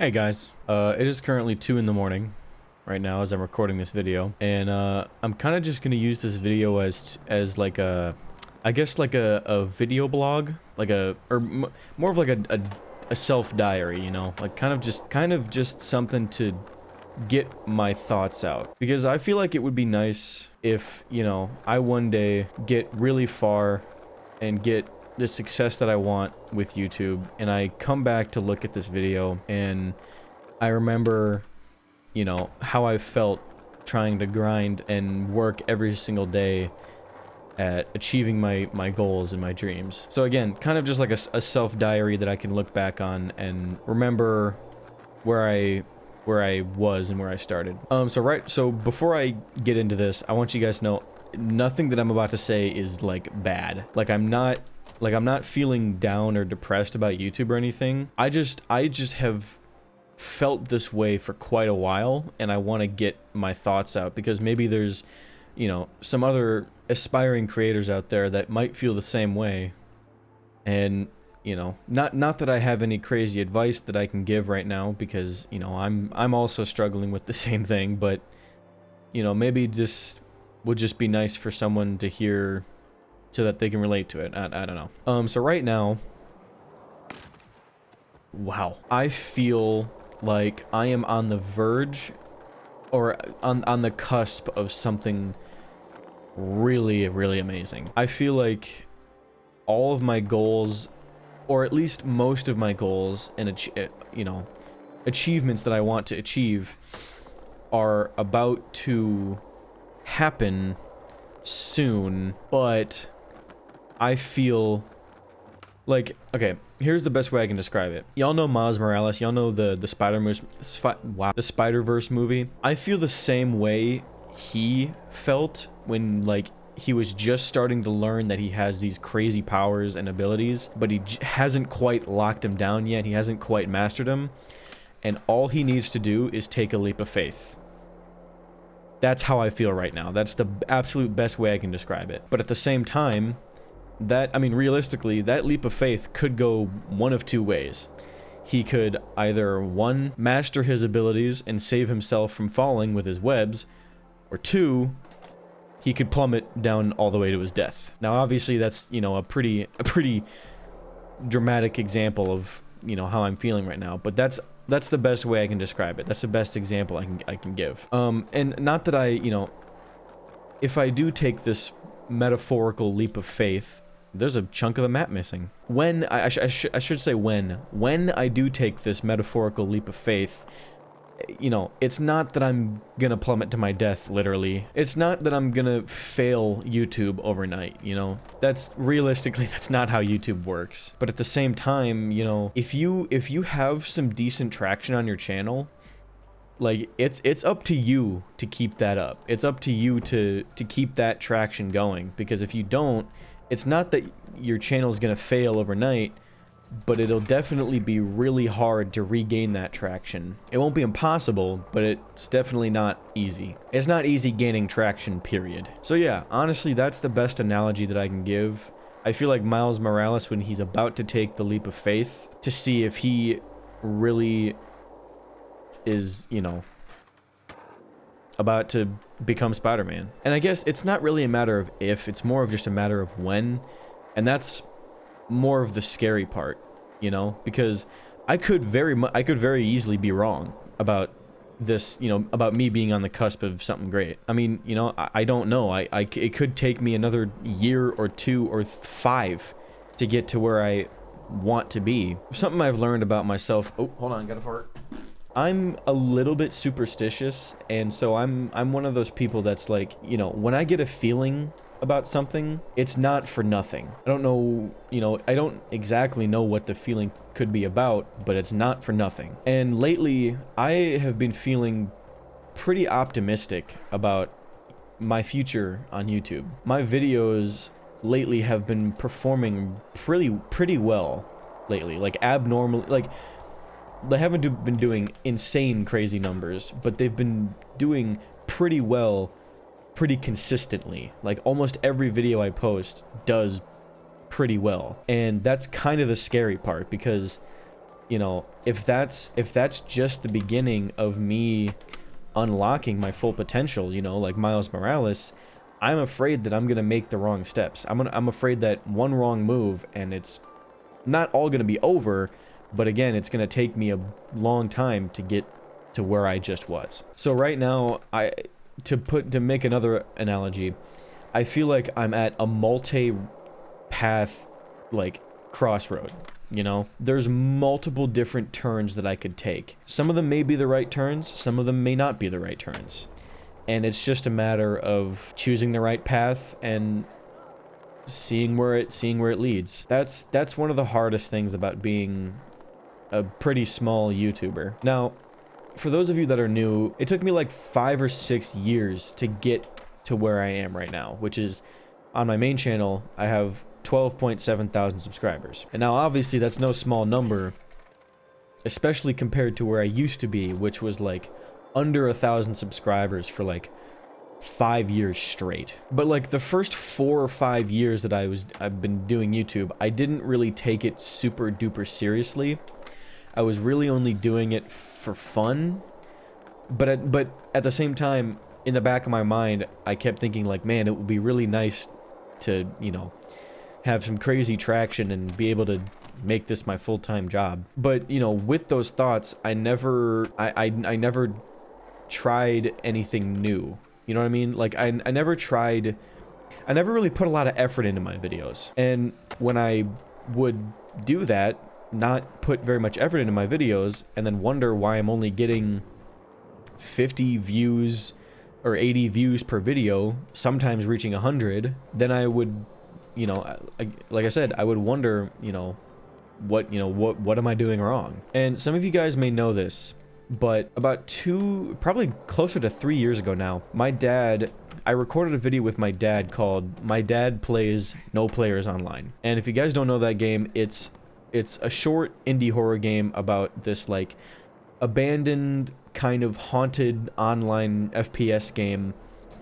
Hey guys, it is currently 2 in the morning right now as I'm recording this video, and I'm kind of just gonna use this video as like a, I guess like a video blog, like more of like a self diary, you know, like kind of just something to get my thoughts out, because I feel like it would be nice if, you know, I one day get really far and get the success that I want with YouTube, and I come back to look at this video and I remember, you know, how I felt trying to grind and work every single day at achieving my goals and my dreams. So again, kind of just like a self diary that I can look back on and remember where I was and where I started. So before I get into this, I want you guys to know nothing that I'm about to say is like bad. I'm not feeling down or depressed about YouTube or anything. I just have felt this way for quite a while, and I want to get my thoughts out because maybe there's, you know, some other aspiring creators out there that might feel the same way. And, you know, not that I have any crazy advice that I can give right now, because, you know, I'm also struggling with the same thing, but, you know, maybe this would just be nice for someone to hear so that they can relate to it. I don't know. So right now, wow, I feel like I am on the verge or on the cusp of something really, really amazing. I feel like all of my goals, or at least most of my goals and, you know, achievements that I want to achieve are about to happen soon, but I feel like, okay, here's the best way I can describe it. Y'all know Miles Morales, y'all know the Spider-Verse movie. I feel the same way he felt when, like, he was just starting to learn that he has these crazy powers and abilities, but he hasn't quite locked them down yet. He hasn't quite mastered them, and all he needs to do is take a leap of faith. That's how I feel right now. That's the absolute best way I can describe it. But at the same time, I mean, realistically, that leap of faith could go one of two ways. He could either, one, master his abilities and save himself from falling with his webs, or two, he could plummet down all the way to his death. Now, obviously, that's, you know, a pretty dramatic example of, you know, how I'm feeling right now, but that's the best way I can describe it. That's the best example I can give. And not that you know, if I do take this metaphorical leap of faith, there's a chunk of the map missing. When I should say when I do take this metaphorical leap of faith, you know, it's not that I'm gonna plummet to my death, literally. It's not that I'm gonna fail YouTube overnight, you know? That's realistically, that's not how YouTube works. But at the same time, you know, if you have some decent traction on your channel, like, it's up to you to keep that up. It's up to you to keep that traction going, because if you don't, it's not that your channel's gonna fail overnight, but it'll definitely be really hard to regain that traction. It won't be impossible, but it's definitely not easy. It's not easy gaining traction, period. So yeah, honestly, that's the best analogy that I can give. I feel like Miles Morales, when he's about to take the leap of faith to see if he really is, you know, about to become Spider-Man. And I guess it's not really a matter of if, it's more of just a matter of when, and that's more of the scary part, you know, because I could very easily be wrong about this, you know, about me being on the cusp of something great. I mean, you know, I don't know. It could take me another year or 2 or 5 to get to where I want to be. Something I've learned about myself. Oh, hold on, gotta fart. I'm a little bit superstitious, and so I'm one of those people that's like, you know, when I get a feeling about something, it's not for nothing. I don't know, you know, I don't exactly know what the feeling could be about, but it's not for nothing. And lately, I have been feeling pretty optimistic about my future on YouTube. My videos lately have been performing pretty well lately, like abnormal, like, they haven't been doing insane crazy numbers, but they've been doing pretty well, pretty consistently. Like, almost every video I post does pretty well. And that's kind of the scary part, because you know, if that's just the beginning of me unlocking my full potential, you know, like Miles Morales, I'm afraid that I'm gonna make the wrong steps. I'm afraid that one wrong move and it's not all gonna be over, but again, it's gonna take me a long time to get to where I just was. So right now, to make another analogy, I feel like I'm at a multi-path, like, crossroad. You know, there's multiple different turns that I could take. Some of them may be the right turns, some of them may not be the right turns. And it's just a matter of choosing the right path and seeing where it leads. That's one of the hardest things about being a pretty small YouTuber. Now, for those of you that are new, it took me like 5 or 6 years to get to where I am right now, which is on my main channel, I have 12.7 thousand subscribers. And now obviously that's no small number, especially compared to where I used to be, which was like under 1,000 subscribers for like 5 years straight. But like the first 4 or 5 years that I've been doing YouTube, I didn't really take it super duper seriously. I was really only doing it for fun. But at the same time, in the back of my mind, I kept thinking like, man, it would be really nice to, you know, have some crazy traction and be able to make this my full-time job. But, you know, with those thoughts, I never tried anything new. You know what I mean? Like, I never really put a lot of effort into my videos. And when I would do that, not put very much effort into my videos, and then wonder why I'm only getting 50 views or 80 views per video, sometimes reaching 100, then I would, you know, like I said, I would wonder, you know, what am I doing wrong? And some of you guys may know this, but about probably closer to 3 years ago now, I recorded a video with my dad called My Dad Plays No Players Online. And if you guys don't know that game, it's a short indie horror game about this like abandoned kind of haunted online FPS game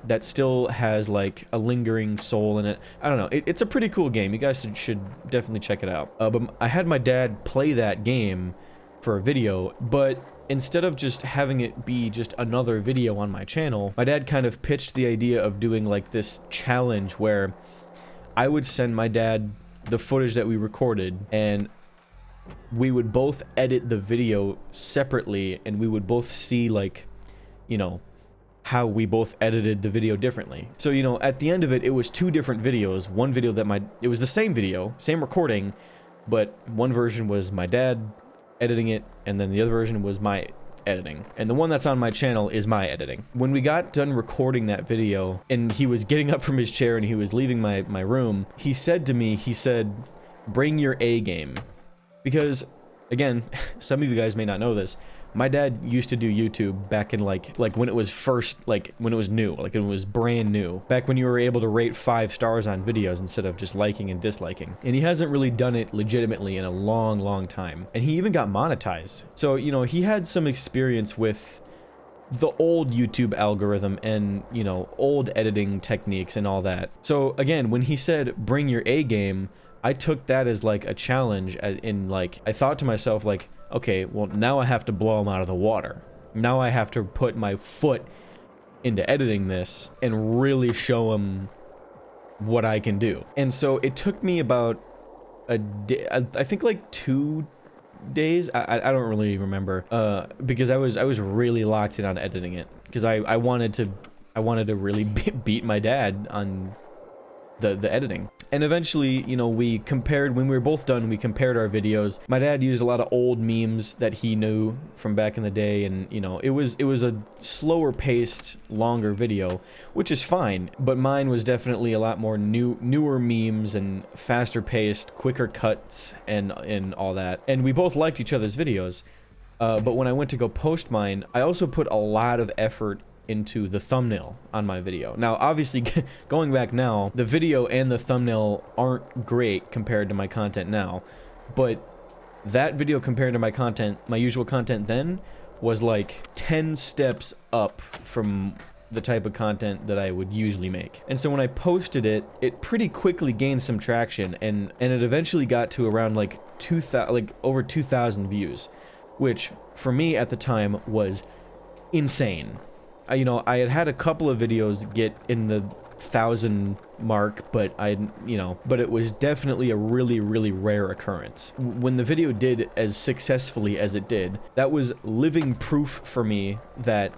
that still has like a lingering soul in it. I don't know. It's a pretty cool game. You guys should definitely check it out. But I had my dad play that game for a video, but instead of just having it be just another video on my channel, my dad kind of pitched the idea of doing like this challenge where I would send my dad the footage that we recorded, and we would both edit the video separately, and we would both see, like, you know, how we both edited the video differently. So, you know, at the end of it, it was 2 different videos. One video that it was the same video, same recording, but one version was my dad editing it, and then the other version was my editing. And the one that's on my channel is my editing. When we got done recording that video, and he was getting up from his chair and he was leaving my room, he said to me, he said, "Bring your A game." Because, again, some of you guys may not know this, my dad used to do YouTube back in like when it was first, like when it was new, like when it was brand new, back when you were able to rate 5 stars on videos instead of just liking and disliking. And he hasn't really done it legitimately in a long time. And he even got monetized. So, you know, he had some experience with the old YouTube algorithm and, you know, old editing techniques and all that. So again, when he said, "Bring your A game," I took that as like a challenge, in like, I thought to myself like, okay, well now I have to blow him out of the water. Now I have to put my foot into editing this and really show him what I can do. And so it took me about a day, I think like 2 days, I don't really remember, because I was really locked in on editing it, because I wanted to really beat my dad on the editing. And eventually, you know, we compared, when we were both done, we compared our videos. My dad used a lot of old memes that he knew from back in the day, and, you know, it was a slower paced, longer video, which is fine, but mine was definitely a lot more newer memes and faster paced, quicker cuts and all that. And we both liked each other's videos. But when I went to go post mine, I also put a lot of effort into the thumbnail on my video. Now, obviously, going back now, the video and the thumbnail aren't great compared to my content now, but that video compared to my content, my usual content then, was like 10 steps up from the type of content that I would usually make. And so when I posted it, it pretty quickly gained some traction, and it eventually got to around like over 2,000 views, which for me at the time was insane. I had a couple of videos get in the 1,000 mark, but but it was definitely a really, really rare occurrence. When the video did as successfully as it did, that was living proof for me that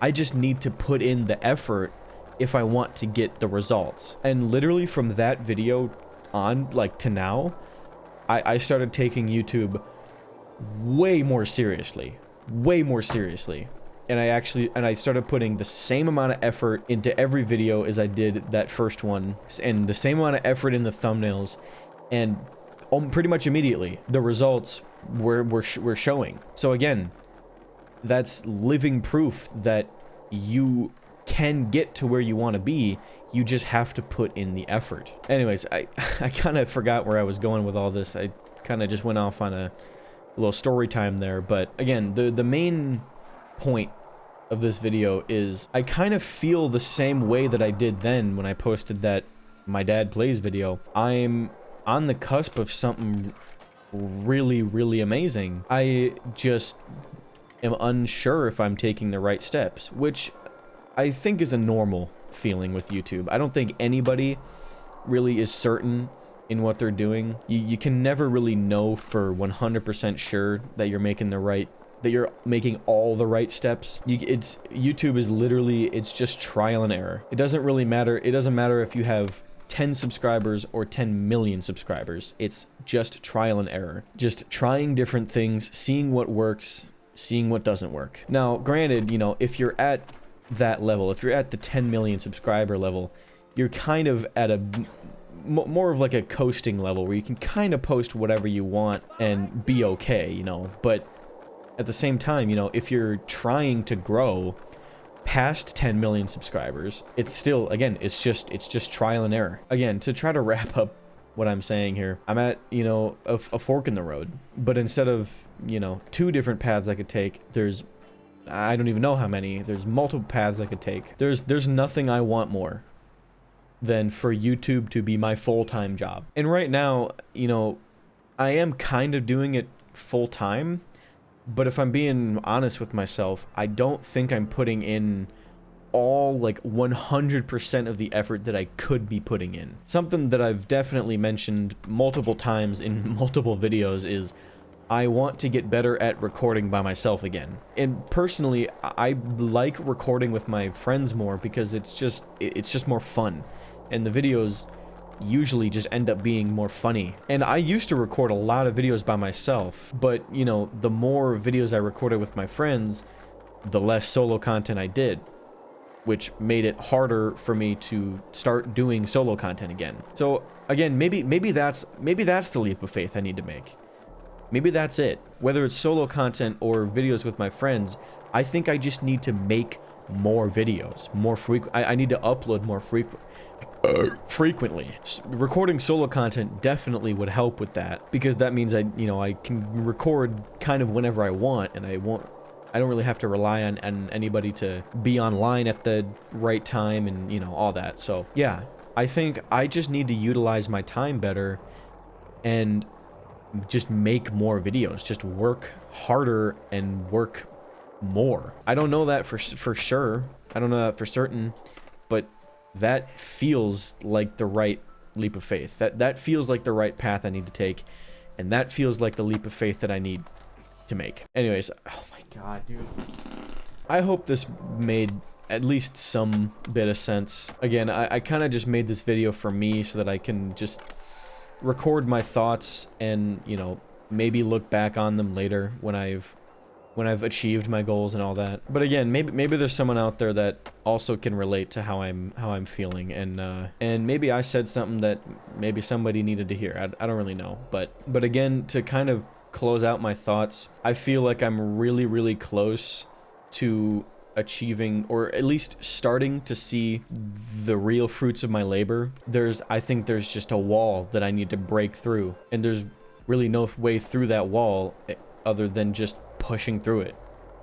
I just need to put in the effort if I want to get the results. And literally from that video on, like, to now, I started taking YouTube way more seriously. And I started putting the same amount of effort into every video as I did that first one, and the same amount of effort in the thumbnails, and pretty much immediately the results were showing. So again, that's living proof that you can get to where you want to be. You just have to put in the effort. Anyways, I kind of forgot where I was going with all this. I kind of just went off on a little story time there, but again, the main point of this video is I kind of feel the same way that I did then when I posted that My Dad Plays video. I'm on the cusp of something really, really amazing. I just am unsure if I'm taking the right steps, which I think is a normal feeling with YouTube. I don't think anybody really is certain in what they're doing. You can never really know for 100% sure that you're making all the right steps. YouTube is literally, it's just trial and error. It doesn't really matter. It doesn't matter if you have 10 subscribers or 10 million subscribers. It's just trial and error. Just trying different things, seeing what works, seeing what doesn't work. Now, granted, if you're at that level, if you're at the 10 million subscriber level, you're kind of at a more of like a coasting level where you can kind of post whatever you want and be okay, but at the same time, if you're trying to grow past 10 million subscribers, it's still, again, it's just trial and error. Again, to try to wrap up what I'm saying here, I'm at, a fork in the road, but instead of, 2 different paths I could take, I don't even know how many, there's multiple paths I could take. There's nothing I want more than for YouTube to be my full-time job. And right now, I am kind of doing it full-time, but if I'm being honest with myself, I don't think I'm putting in all, like, 100% of the effort that I could be putting in. Something that I've definitely mentioned multiple times in multiple videos is I want to get better at recording by myself again. And personally, I like recording with my friends more because it's just more fun. And the videos usually just end up being more funny. And I used to record a lot of videos by myself, but the more videos I recorded with my friends, the less solo content I did, which made it harder for me to start doing solo content again. So again, maybe that's the leap of faith I need to make. Maybe that's it. Whether it's solo content or videos with my friends, I think I just need to make more videos, more frequent. I need to upload more frequently. Recording solo content definitely would help with that, because that means I can record kind of whenever I want, and I don't really have to rely on anybody to be online at the right time and all that. So yeah, I think I just need to utilize my time better and just make more videos, just work harder and work more. I don't know that for sure. I don't know that for certain, but that feels like the right leap of faith. That feels like the right path I need to take, and that feels like the leap of faith that I need to make. Anyways, oh my god, dude. I hope this made at least some bit of sense. Again, I kind of just made this video for me so that I can just record my thoughts and, maybe look back on them later when I've achieved my goals and all that. But again, maybe there's someone out there that also can relate to how I'm feeling, and maybe I said something that maybe somebody needed to hear. I don't really know, but again, to kind of close out my thoughts, I feel like I'm really, really close to achieving, or at least starting to see the real fruits of my labor. I think there's just a wall that I need to break through, and there's really no way through that wall other than just pushing through it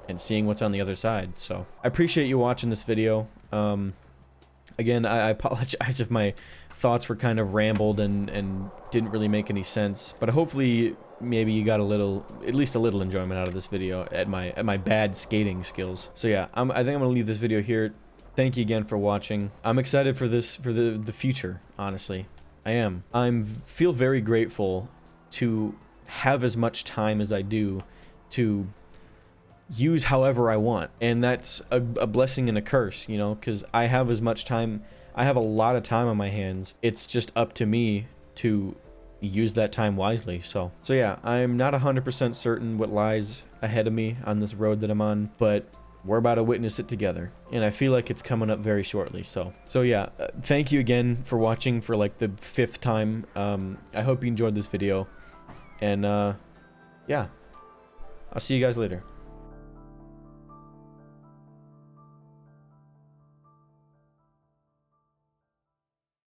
and seeing what's on the other side. So I appreciate you watching this video. Again, I apologize if my thoughts were kind of rambled and didn't really make any sense, but hopefully maybe you got a little, at least a little enjoyment out of this video at my bad skating skills. So yeah, I think I'm gonna leave this video here. Thank you again for watching. I'm excited for this, for the future, honestly. I am. Feel very grateful to have as much time as I do to use however I want, and that's a blessing and a curse, you know, because I have as much time, I have a lot of time on my hands. It's just up to me to use that time wisely. So yeah, I'm not 100% certain what lies ahead of me on this road that I'm on, but we're about to witness it together, and I feel like it's coming up very shortly. So yeah, thank you again for watching for like the 5th time. I hope you enjoyed this video, and yeah, I'll see you guys later.